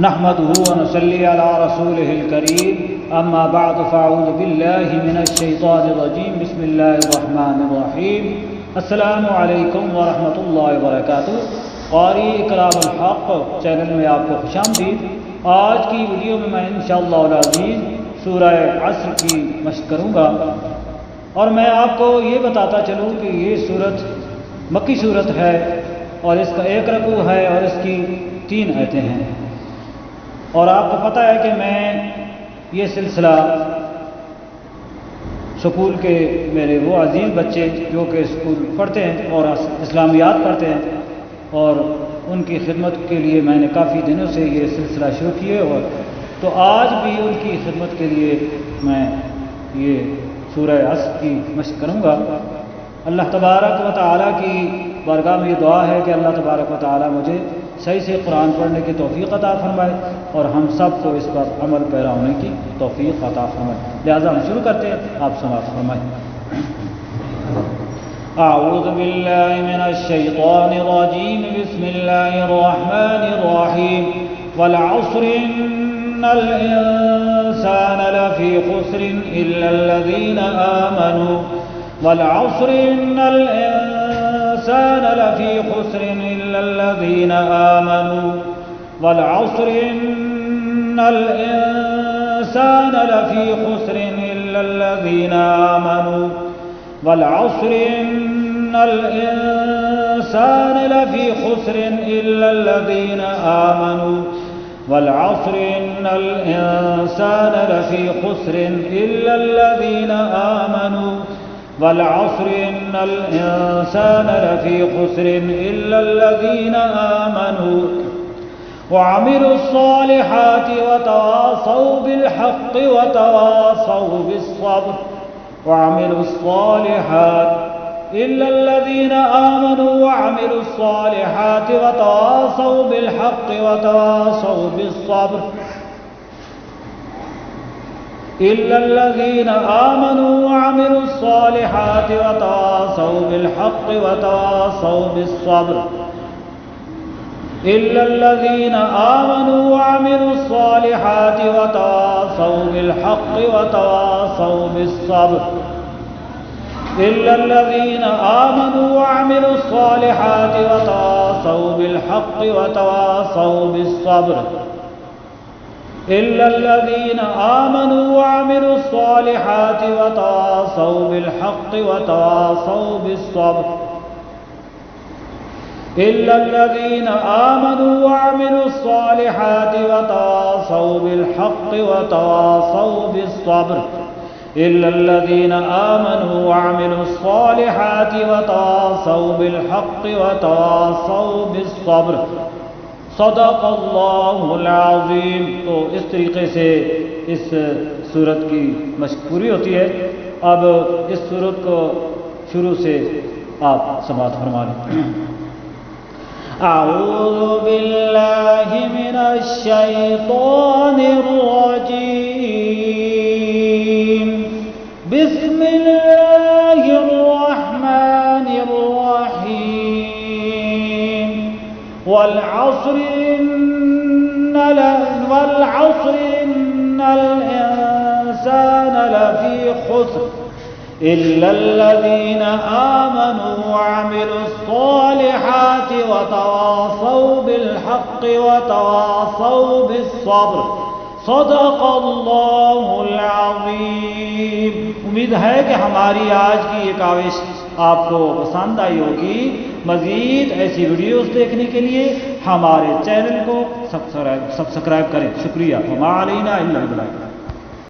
نحمدہ و نصلی علی رسولہ الکریم اما بعد فاعوذ باللہ من الشیطان الرجیم بسم اللہ الرحمن الرحیم السلام علیکم ورحمۃ اللہ وبرکاتہ۔ قاری اکرام الحق چینل میں آپ کو خوش آمدید۔ آج کی ویڈیو میں انشاءاللہ العزیز سورہ عصر کی مشق کروں گا، اور میں آپ کو یہ بتاتا چلوں کہ یہ سورت مکی سورت ہے اور اس کا ایک رکوع ہے اور اس کی 3 آیتیں ہیں۔ اور آپ کو پتہ ہے کہ میں یہ سلسلہ سکول کے میرے وہ عزیز بچے جو کہ اسکول پڑھتے ہیں اور اسلامیات پڑھتے ہیں، اور ان کی خدمت کے لیے میں نے کافی دنوں سے یہ سلسلہ شروع کیے، اور تو آج بھی ان کی خدمت کے لیے میں یہ سورہ عصر کی مشق کروں گا۔ اللہ تبارک و تعالیٰ کی بارگاہ میں یہ دعا ہے کہ اللہ تبارک و تعالیٰ مجھے صحیح سے قرآن پڑھنے کی توفیق عطا فرمائے اور ہم سب کو اس پر عمل پیرا ہونے کی توفیق عطا فرمائے۔ لہذا ہم شروع کرتے ہیں، آپ سماعت فرمائیں۔ اعوذ باللہ من الشیطان الرجیم بسم اللہ الرحمن الرحیم والعصر ان الانسان لفی خسر الا الذین آمنوا والعصر ان الانسان لفی خسر الا الذین آمنوا والعصر ان الانسان لفی خسر الا الذین آمنوا والعصر ان الانسان لفی خسر الا الذین آمنوا والعصر ان الانسان لفی خسر الا الذین آمنوا والعصر ان الانسان لفی خسر الا الذین آمنوا وعملوا الصالحات وتواصوا بالحق وتواصوا بالصبر وعملوا الصالحات إلا الذين آمنوا وعملوا الصالحات وتواصوا بالحق وتواصوا بالصبر إلا الذين آمنوا وعملوا الصالحات وتواصوا بالحق وتواصوا بالصبر إلا الذين آمنوا وعملوا الصالحات وتواصوا بالحق وتواصوا بالصبر إلا الذين آمنوا وعملوا الصالحات وتواصوا بالحق وتواصوا بالصبر إلا الذين آمنوا وعملوا الصالحات وتواصوا بالحق وتواصوا بالصبر إلا الذين آمنوا وعملوا الصالحات وتواصوا بالحق وتواصوا بالصبر إلا الذين آمنوا وعملوا الصالحات وتواصوا بالحق وتواصوا بالصبر صدق اللہ العظیم۔ تو اس طریقے سے اس سورت کی مشق پوری ہوتی ہے۔ اب اس سورت کو شروع سے آپ سماعت فرما لیں۔ اعوذ باللہ من الشیطان الرجیم بسم اللہ الرحمن الرحیم والعصر ان الانسان لفی خسر إلا الذين آمنوا وعملوا الصالحات وتواصوا بالحق وتواصوا بالصبر صدق اللہ العظیم۔ امید ہے کہ ہماری آج کی یہ کاوش آپ کو پسند آئی ہوگی۔ مزید ایسی ویڈیوز دیکھنے کے لیے ہمارے چینل کو سبسکرائب کریں۔ شکریہ۔ وما علینا الا البلاغ۔